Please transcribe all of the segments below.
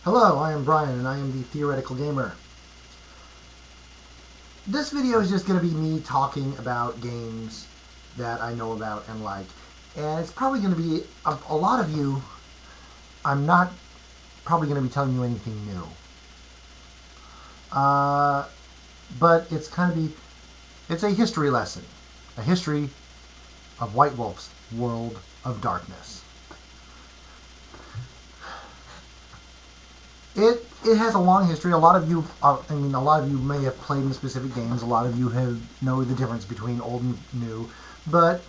Hello, I am Brian, and I am the Theoretical Gamer. This video is just going to be me talking about games that I know about and like. And it's probably going to be, a lot of you, I'm not probably going to be telling you anything new. But it's a history lesson. A history of White Wolf's World of Darkness. It has a long history. A lot of you, a lot of you may have played in specific games. A lot of you know the difference between old and new. But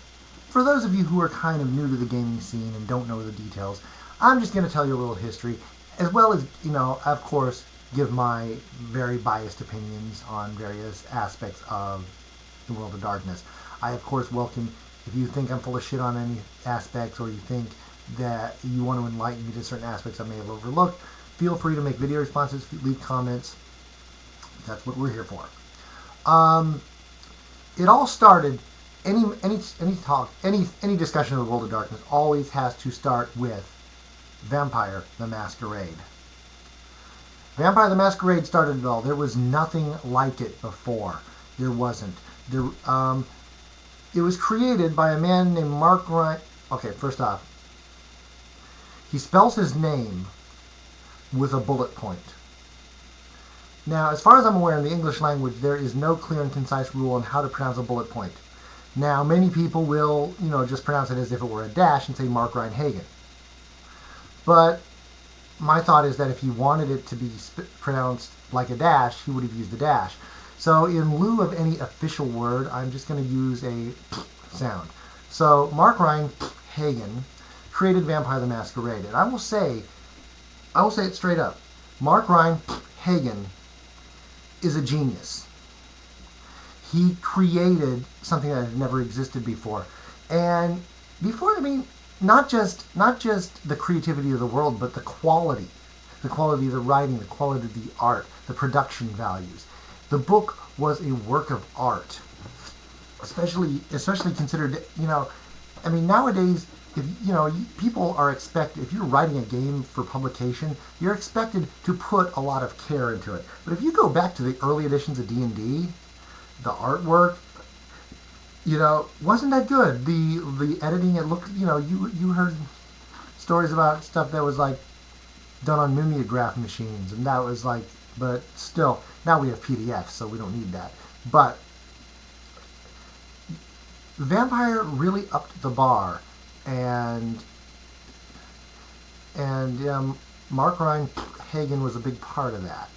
for those of you who are kind of new to the gaming scene and don't know the details, I'm just going to tell you a little history, as well as, of course, give my very biased opinions on various aspects of the World of Darkness. I, of course, welcome if you think I'm full of shit on any aspects, or you think that you want to enlighten me to certain aspects I may have overlooked. Feel free to make video responses, leave comments. That's what we're here for. It all started. Any discussion of the World of Darkness always has to start with Vampire the Masquerade. Vampire the Masquerade started it all. There was nothing like it before. There wasn't. It was created by a man named Mark Ryan. Okay, first off, he spells his name with a bullet point. Now, as far as I'm aware, in the English language, there is no clear and concise rule on how to pronounce a bullet point. Now, many people will, just pronounce it as if it were a dash and say Mark Ryan Hagen. But my thought is that if he wanted it to be pronounced like a dash, he would have used a dash. So in lieu of any official word, I'm just going to use a sound. So Mark Ryan Hagen created Vampire the Masquerade. And I will say it straight up. Mark Ryan Hagen is a genius. He created something that had never existed before. And before, not just the creativity of the world, but the quality of the writing, the quality of the art, the production values. The book was a work of art, especially considered, nowadays, people are expected, if you're writing a game for publication, you're expected to put a lot of care into it. But if you go back to the early editions of D&D, the artwork, wasn't that good. The editing, it looked, you heard stories about stuff that was like done on mimeograph machines, and that was like, but still, now we have PDFs, so we don't need that. But Vampire really upped the bar, and Mark Ryan Hagen was a big part of that.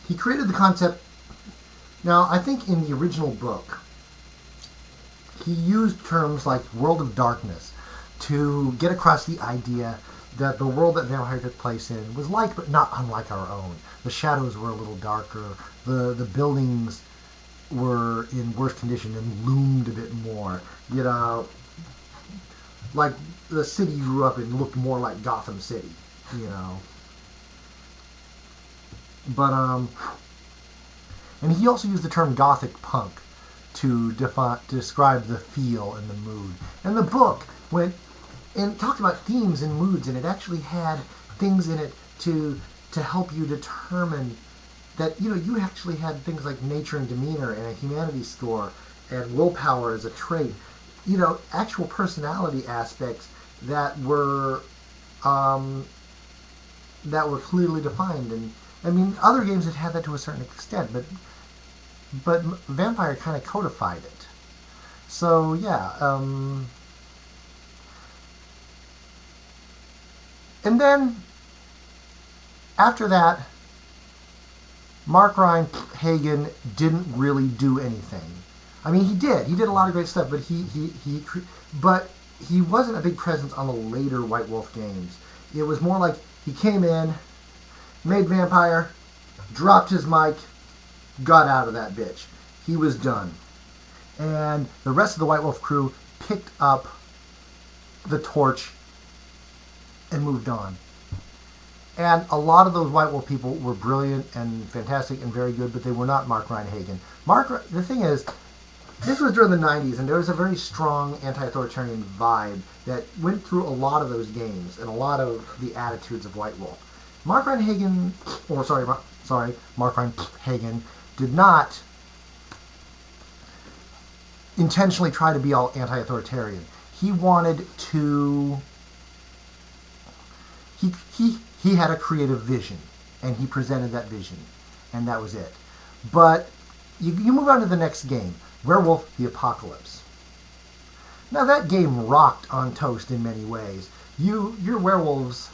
He created the concept. Now, I think in the original book, he used terms like World of Darkness to get across the idea that the world that Vampire took place in was like, but not unlike our own. The shadows were a little darker. The buildings were in worse condition and loomed a bit more. Like the city you grew up in looked more like Gotham City. But and he also used the term Gothic punk to describe the feel and the mood. And the book went and talked about themes and moods, and it actually had things in it to help you determine that, you actually had things like nature and demeanor and a humanity score and willpower as a trait. Actual personality aspects that were clearly defined. And other games had that to a certain extent, but Vampire kind of codified it. So yeah. And then, after that, Mark Ryan Hagen didn't really do anything. He did a lot of great stuff, but he wasn't a big presence on the later White Wolf games. It was more like he came in, made Vampire, dropped his mic, got out of that bitch. He was done. And the rest of the White Wolf crew picked up the torch and moved on. And a lot of those White Wolf people were brilliant and fantastic and very good, but they were not Mark Ryan Hagen. The thing is, This was during the 90s, and there was a very strong anti-authoritarian vibe that went through a lot of those games and a lot of the attitudes of White Wolf. Mark Reinhagen, or Mark Reinhagen did not intentionally try to be all anti-authoritarian. He wanted to. He had a creative vision, and he presented that vision, and that was it. But you move on to the next game, Werewolf the Apocalypse. Now that game rocked on toast in many ways. Your werewolves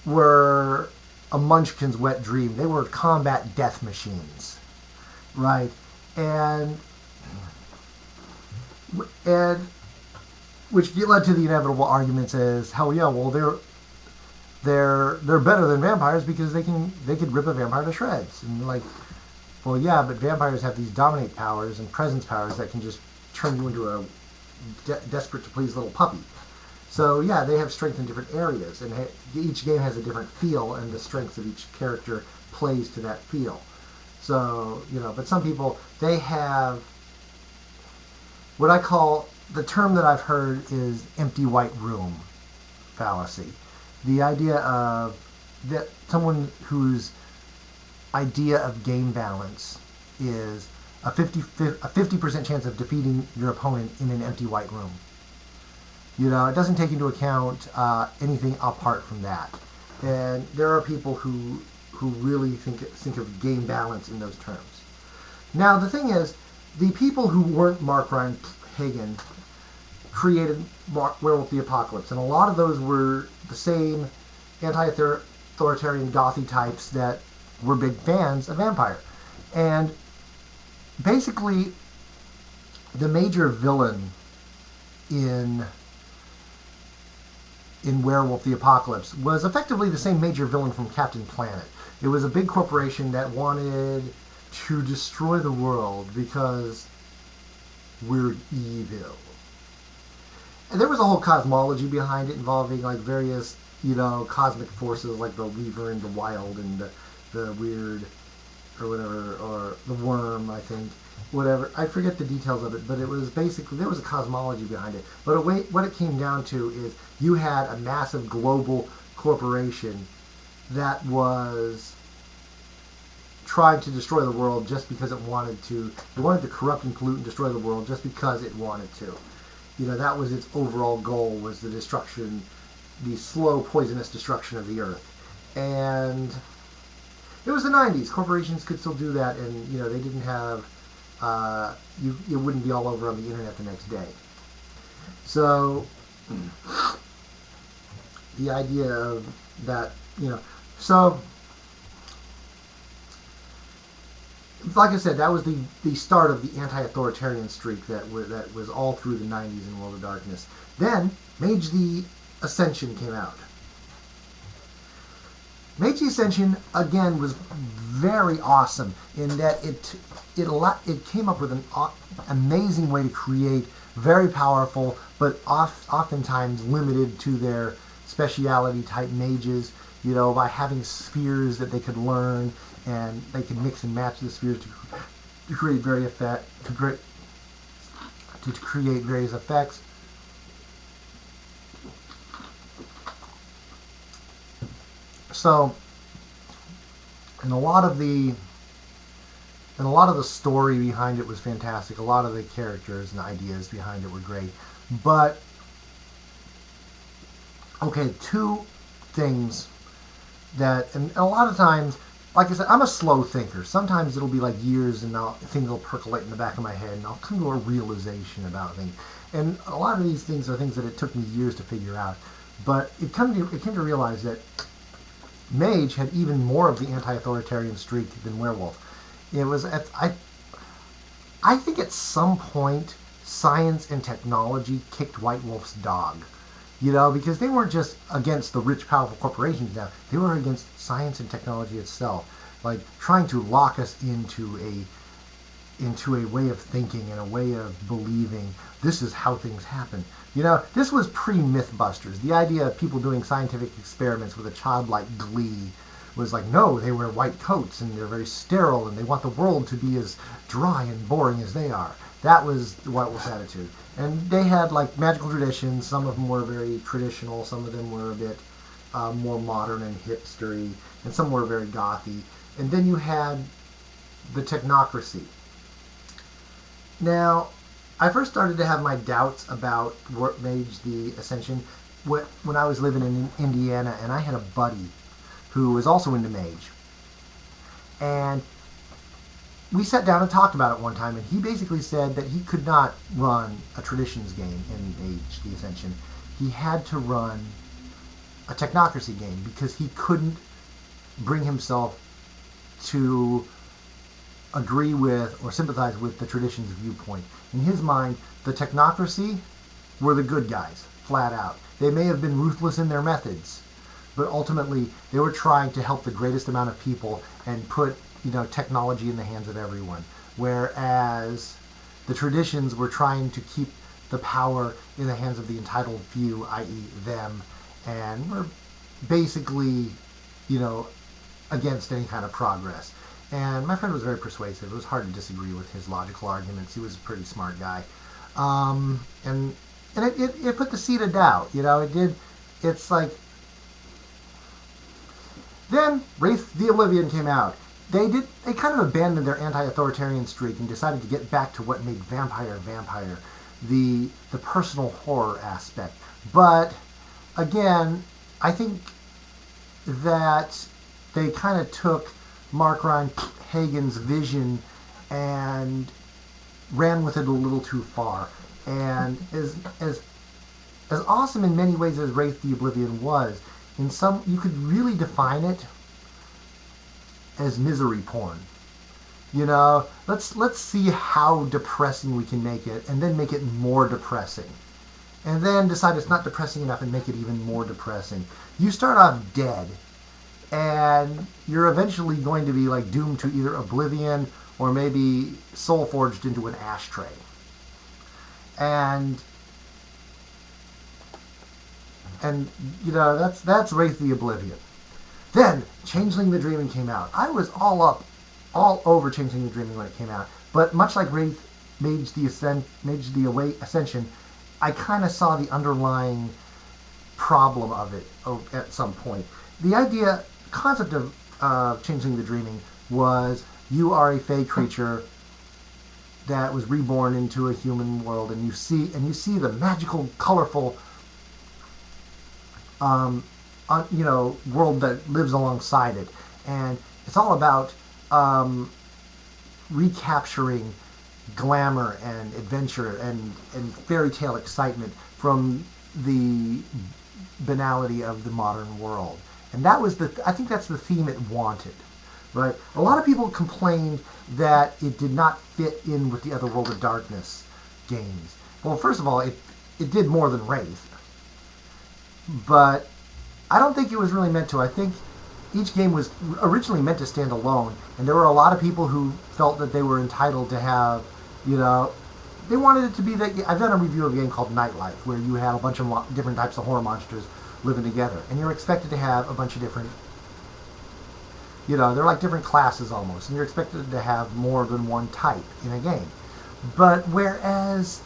were a munchkin's wet dream. They were combat death machines, right? And and which led to the inevitable arguments as, hell yeah, well they're better than vampires because they could rip a vampire to shreds. And like, well yeah, but vampires have these dominate powers and presence powers that can just turn you into a desperate to please little puppy. So yeah, they have strength in different areas, and each game has a different feel, and the strengths of each character plays to that feel. So but some people, they have what I call, the term that I've heard is empty white room fallacy. The idea of that someone whose idea of game balance is a 50% chance of defeating your opponent in an empty white room. It doesn't take into account anything apart from that. And there are people who really think of game balance in those terms. Now the thing is, the people who weren't Mark Reinhagen created Werewolf the Apocalypse, and a lot of those were the same anti-authoritarian gothy types that were big fans of Vampire. And basically, the major villain in Werewolf the Apocalypse was effectively the same major villain from Captain Planet. It was a big corporation that wanted to destroy the world because we're evil. And there was a whole cosmology behind it involving like various, cosmic forces like the Weaver and the Wild and the Weird or whatever, or the Worm, I think. Whatever. I forget the details of it, but it was basically, there was a cosmology behind it. But what it came down to is you had a massive global corporation that was trying to destroy the world just because it wanted to. It wanted to corrupt and pollute and destroy the world just because it wanted to. That was its overall goal, was the destruction, the slow, poisonous destruction of the earth. And it was the 90s. Corporations could still do that, and, they didn't have, you wouldn't be all over on the internet the next day. So, the idea of that, so, like I said, that was the start of the anti-authoritarian streak that was all through the 90s in World of Darkness. Then, Mage the Ascension came out. Mage the Ascension, again, was very awesome in that it came up with an amazing way to create very powerful, but oftentimes limited to their speciality type mages, by having spheres that they could learn, and they could mix and match the spheres to create various effects. So, and a lot of the story behind it was fantastic. A lot of the characters and ideas behind it were great. But okay, two things that, and a lot of times, like I said, I'm a slow thinker. Sometimes it'll be like years, and things will percolate in the back of my head, and I'll come to a realization about things. And a lot of these things are things that it took me years to figure out. But it came to realize that Mage had even more of the anti-authoritarian streak than Werewolf. It was I think at some point science and technology kicked White Wolf's dog. Because they weren't just against the rich, powerful corporations now. They were against science and technology itself, like trying to lock us into a way of thinking and a way of believing this is how things happen. This was pre-Mythbusters. The idea of people doing scientific experiments with a childlike glee was like, no, they wear white coats and they're very sterile and they want the world to be as dry and boring as they are. That was the Werewolf's attitude. And they had like magical traditions. Some of them were very traditional. Some of them were a bit more modern and hipstery. And some were very gothy. And then you had the technocracy. Now, I first started to have my doubts about Mage the Ascension when I was living in Indiana, and I had a buddy who was also into Mage. And we sat down and talked about it one time, and he basically said that he could not run a traditions game in Mage the Ascension. He had to run a technocracy game because he couldn't bring himself to agree with or sympathize with the tradition's viewpoint. In his mind, the technocracy were the good guys, flat out. They may have been ruthless in their methods, but ultimately they were trying to help the greatest amount of people and put, technology in the hands of everyone. Whereas the traditions were trying to keep the power in the hands of the entitled few, i.e. them, and were basically, against any kind of progress. And my friend was very persuasive. It was hard to disagree with his logical arguments. He was a pretty smart guy. And it put the seed of doubt. It did. It's like... Then Wraith the Oblivion came out. They kind of abandoned their anti-authoritarian streak and decided to get back to what made vampire, the personal horror aspect. But again, I think that they kind of took Mark Hagen's vision and ran with it a little too far. And as awesome in many ways as Wraith the Oblivion was, in some you could really define it as misery porn. Let's see how depressing we can make it, and then make it more depressing. And then decide it's not depressing enough and make it even more depressing. You start off dead, and you're eventually going to be like doomed to either oblivion or maybe soul forged into an ashtray. And that's Wraith the Oblivion. Then Changeling the Dreaming came out. I was all over Changeling the Dreaming when it came out, but much like Mage the Ascension, I kind of saw the underlying problem of it at some point. The concept of Changeling the Dreaming was you are a fey creature that was reborn into a human world, and you see the magical, colorful, world that lives alongside it, and it's all about recapturing glamour and adventure and fairy tale excitement from the banality of the modern world. And I think that's the theme it wanted, right? A lot of people complained that it did not fit in with the other World of Darkness games. Well, first of all, it did more than Wraith. But I don't think it was really meant to. I think each game was originally meant to stand alone, and there were a lot of people who felt that they were entitled to have, they wanted it to be that. I've done a review of a game called Nightlife, where you have a bunch of different types of horror monsters living together, and you're expected to have a bunch of different, they're like different classes almost, and you're expected to have more than one type in a game. But whereas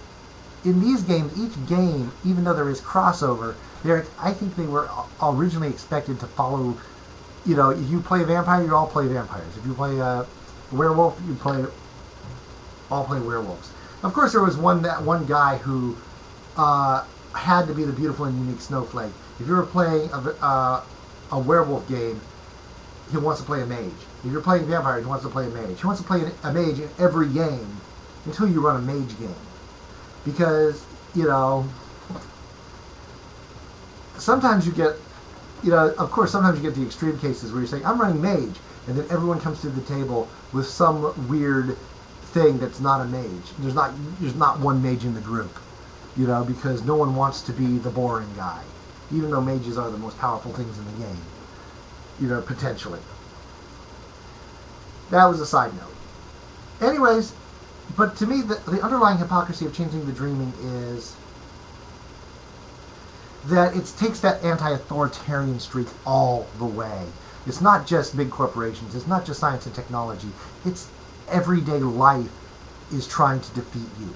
in these games, each game, even though there is crossover, I think they were originally expected to follow, if you play a vampire, you all play vampires. If you play a werewolf, all play werewolves. Of course, there was one guy who had to be the beautiful and unique snowflake. If you were playing a werewolf game, he wants to play a mage. If you're playing vampire, he wants to play a mage. He wants to play a mage in every game until you run a mage game. Because, sometimes you get, of course, sometimes you get the extreme cases where you're saying, I'm running mage, and then everyone comes to the table with some weird thing that's not a mage. There's not one mage in the group, because no one wants to be the boring guy, even though mages are the most powerful things in the game, potentially. That was a side note. Anyways, but to me, the underlying hypocrisy of Changeling the Dreaming is that it takes that anti-authoritarian streak all the way. It's not just big corporations. It's not just science and technology. It's everyday life is trying to defeat you.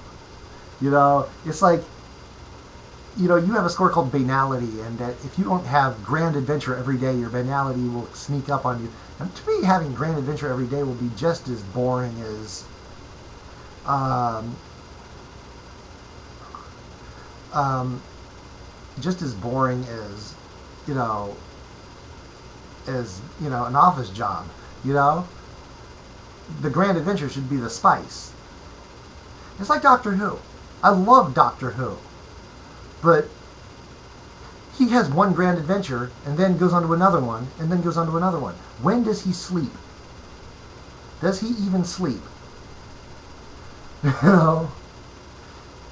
It's like, you have a score called banality, and that if you don't have grand adventure every day, your banality will sneak up on you. And to me, having grand adventure every day will be just as boring as um, um, just as boring as you know an office job. You know, the grand adventure should be the spice. It's like Doctor Who. I love Doctor Who, but he has one grand adventure and then goes on to another one and then goes on to another one. When does he sleep? Does he even sleep? You know,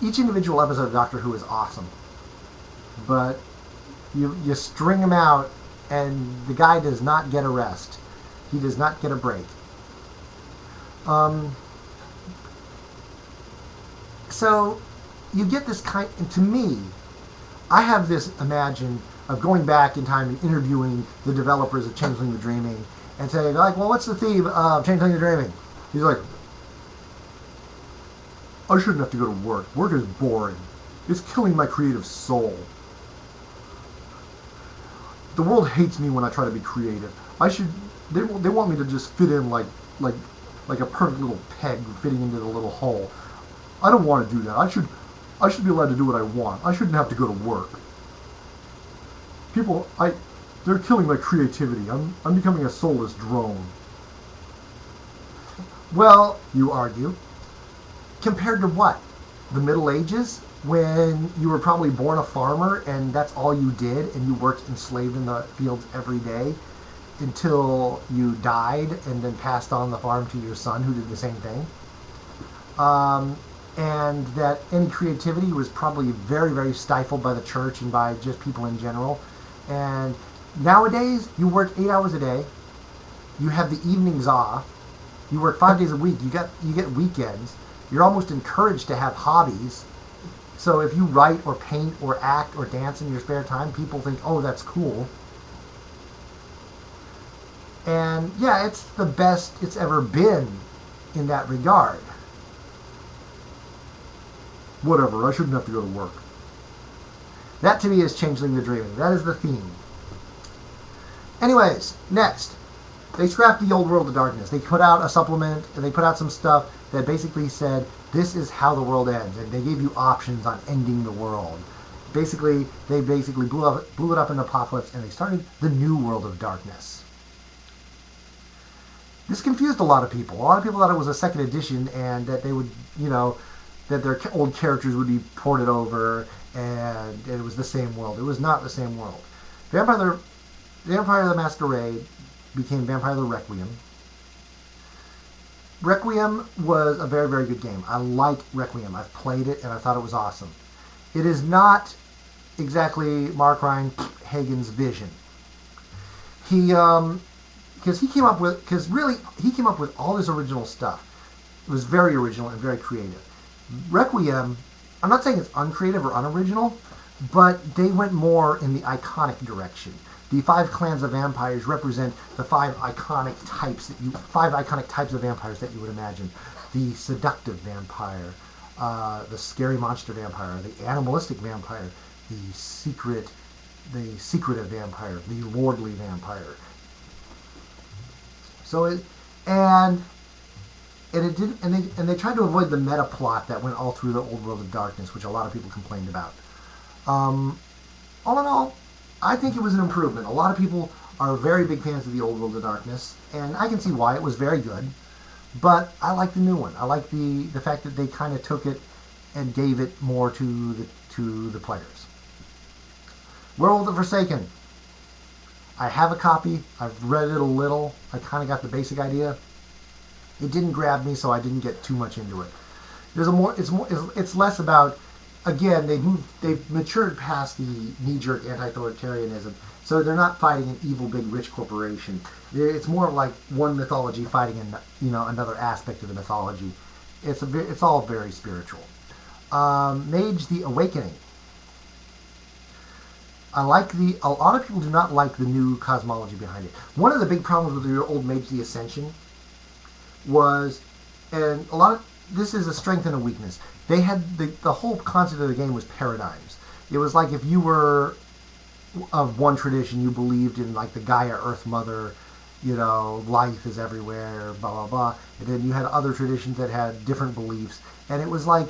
each individual episode of Doctor Who is awesome, but you string him out and the guy does not get a rest. He does not get a break. So you get this kind. And to me, I have this imagine of going back in time and interviewing the developers of Changeling the Dreaming and saying, like, well, what's the theme of Changeling the Dreaming? He's like, I shouldn't have to go to work. Work is boring. It's killing my creative soul. The world hates me when I try to be creative. They want me to just fit in like a perfect little peg fitting into the little hole. I don't want to do that. I should be allowed to do what I want. I shouldn't have to go to work. They're killing my creativity. I'm becoming a soulless drone. Well, you argue, compared to what? The Middle Ages, when you were probably born a farmer and that's all you did, and you worked enslaved in the fields every day until you died and then passed on the farm to your son who did the same thing. And that any creativity was probably very, very stifled by the church and by just people in general. And nowadays, you work 8 hours a day. You have the evenings off. You work 5 days a week. You get weekends. You're almost encouraged to have hobbies. So if you write or paint or act or dance in your spare time, people think, oh, that's cool. And yeah, it's the best it's ever been in that regard. Whatever, I shouldn't have to go to work. That to me is Changeling the Dreaming. That is the theme. Anyways, next. They scrapped the old World of Darkness. They put out a supplement, and they put out some stuff that basically said, this is how the world ends. And they gave you options on ending the world. They basically blew it up in Apocalypse, and they started the new World of Darkness. This confused a lot of people. A lot of people thought it was a second edition, and that they would, that their old characters would be ported over, and it was the same world. It was not the same world. Vampire the Masquerade became Vampire the Requiem. Requiem was a very, very good game. I like Requiem. I've played it, and I thought it was awesome. It is not exactly Mark Hagen's vision. He came up with all this original stuff. It was very original and very creative. Requiem, I'm not saying it's uncreative or unoriginal, but they went more in the iconic direction. The 5 clans of vampires represent the 5 iconic types of vampires that you would imagine. The seductive vampire, the scary monster vampire, the animalistic vampire, the secretive vampire, the lordly vampire. And they tried to avoid the meta plot that went all through the old World of Darkness, which a lot of people complained about. All in all, I think it was an improvement. A lot of people are very big fans of the old World of Darkness, and I can see why. It was very good. But I like the new one. I like the fact that they kind of took it and gave it more to the players. Werewolf the Forsaken. I have a copy. I've read it a little. I kind of got the basic idea. It didn't grab me, so I didn't get too much into it. It's less about. Again, they've matured past the knee-jerk anti-authoritarianism, so they're not fighting an evil big rich corporation. It's more like one mythology fighting another aspect of the mythology. It's all very spiritual. Mage the Awakening. A lot of people do not like the new cosmology behind it. One of the big problems with the old Mage the Ascension was, and a lot of this is a strength and a weakness. They had the whole concept of the game was paradigms. It was like if you were of one tradition, you believed in like the Gaia Earth Mother, life is everywhere, blah blah blah. And then you had other traditions that had different beliefs, and it was like,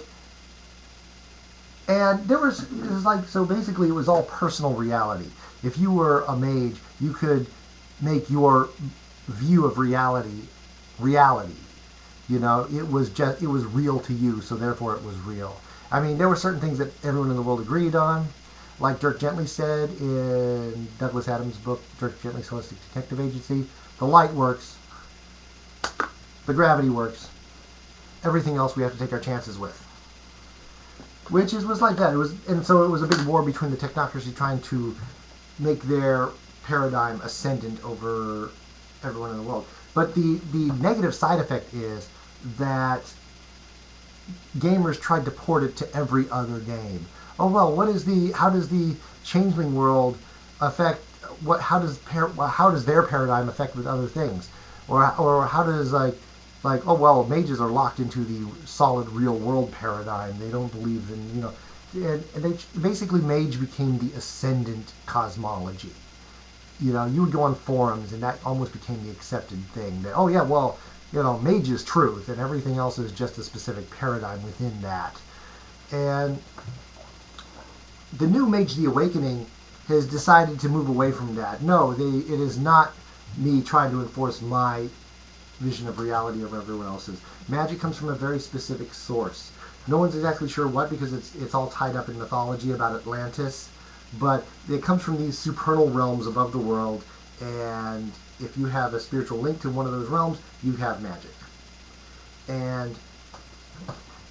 and it was like, so basically it was all personal reality. If you were a mage, you could make your view of reality. It was real to you, so therefore it was real. I mean, there were certain things that everyone in the world agreed on, like Dirk Gently said in Douglas Adams' book, Dirk Gently's Holistic Detective Agency. The light works, the gravity works. Everything else we have to take our chances with. Which was like that. And so it was a big war between the technocracy trying to make their paradigm ascendant over everyone in the world. But the negative side effect is that gamers tried to port it to every other game. Oh well, how does the changeling world affect how does their paradigm affect with other things, or how does oh well, mages are locked into the solid real world paradigm. They don't believe in and they basically mage became the ascendant cosmology. You would go on forums and that almost became the accepted thing that, oh yeah, well, mage is truth and everything else is just a specific paradigm within that. And the new Mage the Awakening has decided to move away from that. No, it is not me trying to enforce my vision of reality over everyone else's. Magic comes from a very specific source. No one's exactly sure what, because it's all tied up in mythology about Atlantis, but it comes from these supernal realms above the world, and if you have a spiritual link to one of those realms, you have magic. And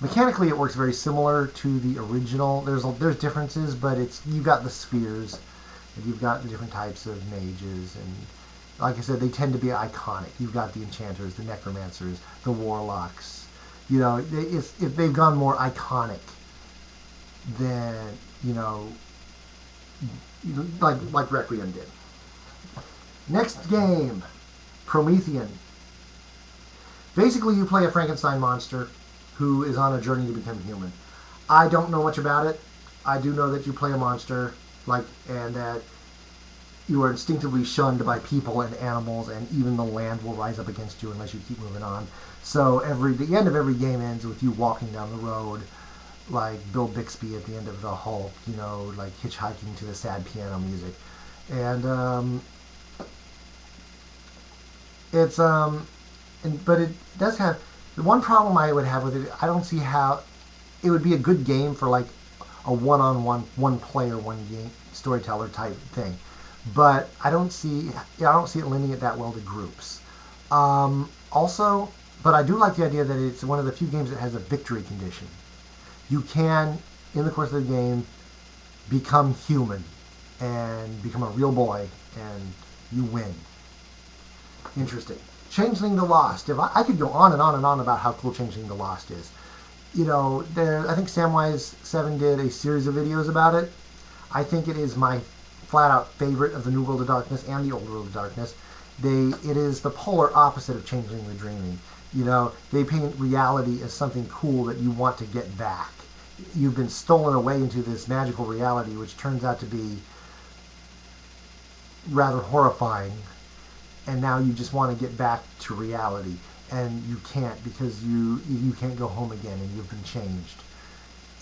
mechanically, it works very similar to the original. There's differences, but you've got the spheres, and you've got the different types of mages, and like I said, they tend to be iconic. You've got the enchanters, the necromancers, the warlocks. If they've gone more iconic than like Requiem did. Next game, Promethean. Basically, you play a Frankenstein monster who is on a journey to become human. I don't know much about it. I do know that you play a monster, and that you are instinctively shunned by people and animals, and even the land will rise up against you unless you keep moving on. So the end of every game ends with you walking down the road, like Bill Bixby at the end of The Hulk, like hitchhiking to the sad piano music. And but it does have the one problem I would have with it. I don't see how it would be a good game for like a one-on-one, one player, one game storyteller type thing. But I don't see it lending it that well to groups. Also, but I do like the idea that it's one of the few games that has a victory condition. You can, in the course of the game, become human and become a real boy, and you win. Interesting. Changeling the Lost. I could go on and on and on about how cool Changeling the Lost is. I think Samwise7 did a series of videos about it. I think it is my flat-out favorite of the New World of Darkness and the Old World of Darkness. It is the polar opposite of Changeling the Dreaming. They paint reality as something cool that you want to get back. You've been stolen away into this magical reality, which turns out to be rather horrifying, and now you just want to get back to reality, and you can't, because you can't go home again, and you've been changed.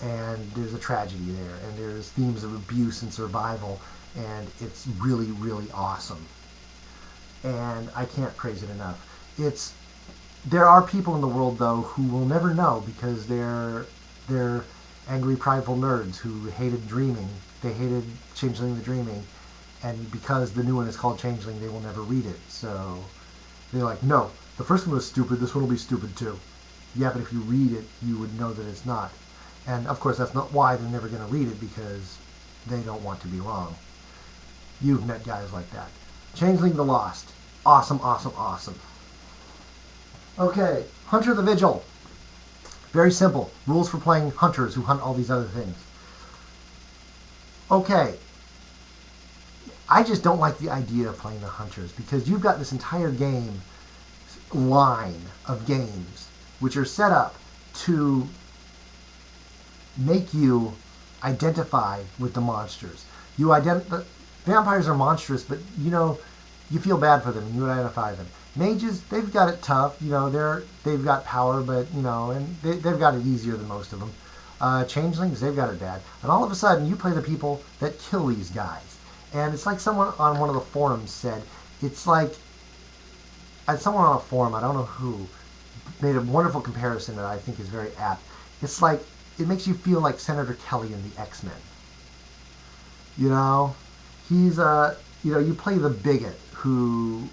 And there's a tragedy there, and there's themes of abuse and survival, and it's really, really awesome. And I can't praise it enough. There are people in the world, though, who will never know, because they're angry, prideful nerds who hated Dreaming. They hated Changeling the Dreaming, and because the new one is called Changeling, they will never read it. So they're like, no, the first one was stupid, this one will be stupid too. Yeah, but if you read it, you would know that it's not. And of course, that's not why they're never going to read it, because they don't want to be wrong. You've met guys like that. Changeling the Lost. Awesome, awesome, awesome. Okay, Hunter the Vigil. Very simple. Rules for playing hunters who hunt all these other things. Okay. I just don't like the idea of playing the hunters, because you've got this entire game line of games which are set up to make you identify with the monsters. Vampires are monstrous, but you feel bad for them and you identify them. Mages, they've got it tough. They've got power, but and they've got it easier than most of them. Changelings, they've got it bad. And all of a sudden, you play the people that kill these guys. And it's like someone on one of the forums said, it's like, someone on a forum, I don't know who, made a wonderful comparison that I think is very apt. It's like, it makes you feel like Senator Kelly in the X-Men. He's, you play the bigot who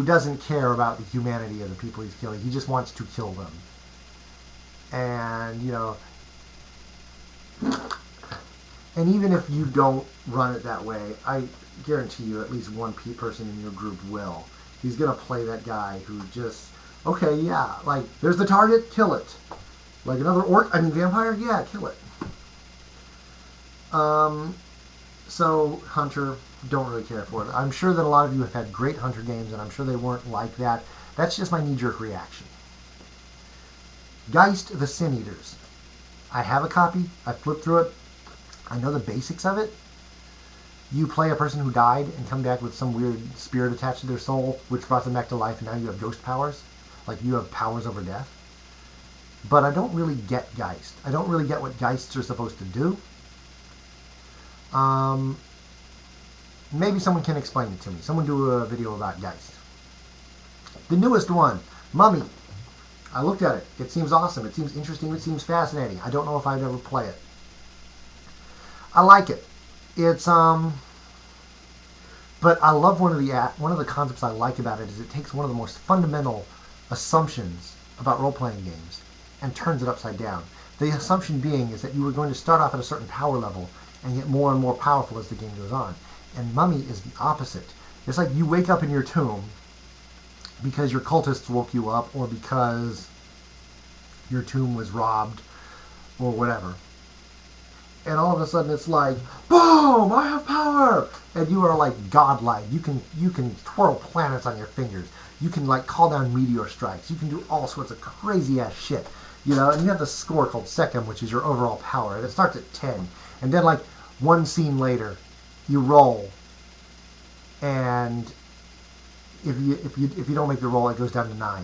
doesn't care about the humanity of the people he's killing. He just wants to kill them. And, and even if you don't run it that way, I guarantee you at least one person in your group will. He's going to play that guy who just, okay, yeah, like, there's the target, kill it. Like another vampire, yeah, kill it. So, Hunter, don't really care for it. I'm sure that a lot of you have had great Hunter games, and I'm sure they weren't like that. That's just my knee-jerk reaction. Geist the Sin Eaters. I have a copy. I flipped through it. I know the basics of it. You play a person who died and come back with some weird spirit attached to their soul, which brought them back to life, and now you have ghost powers. Like, you have powers over death. But I don't really get Geist. I don't really get what Geists are supposed to do. Maybe someone can explain it to me. Someone do a video about Geist. The newest one, Mummy. I looked at it. It seems awesome. It seems interesting. It seems fascinating. I don't know if I'd ever play it. I like it. It's but I love one of the concepts I like about it is it takes one of the most fundamental assumptions about role-playing games and turns it upside down. The assumption being is that you were going to start off at a certain power level and get more and more powerful as the game goes on. And Mummy is the opposite. It's like you wake up in your tomb because your cultists woke you up or because your tomb was robbed or whatever. And all of a sudden it's like, boom, I have power! And you are like godlike. You can twirl planets on your fingers. You can like call down meteor strikes. You can do all sorts of crazy ass shit. And you have the score called Second, which is your overall power, and it starts at 10. And then like one scene later, you roll, and if you don't make the roll, it goes down to 9.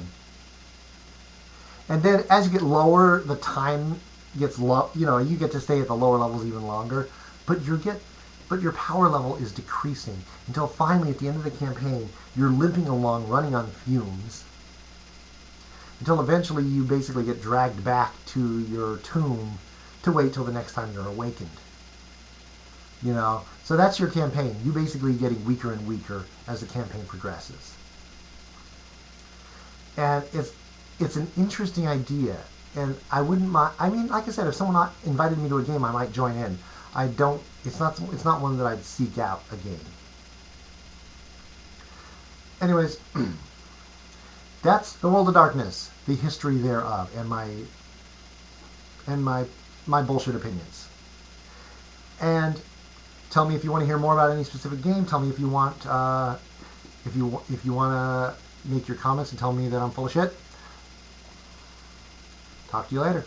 And then as you get lower, the time gets low. You get to stay at the lower levels even longer, but your power level is decreasing until finally at the end of the campaign, you're limping along, running on fumes, until eventually you basically get dragged back to your tomb to wait till the next time you're awakened. So that's your campaign. You basically getting weaker and weaker as the campaign progresses. And it's an interesting idea, and I wouldn't mind. I mean, like I said, if someone invited me to a game, I might join in. It's not one that I'd seek out a game. Anyways, that's the World of Darkness, the history thereof, and my bullshit opinions. And tell me if you want to hear more about any specific game. Tell me if you want if you want to make your comments and tell me that I'm full of shit. Talk to you later.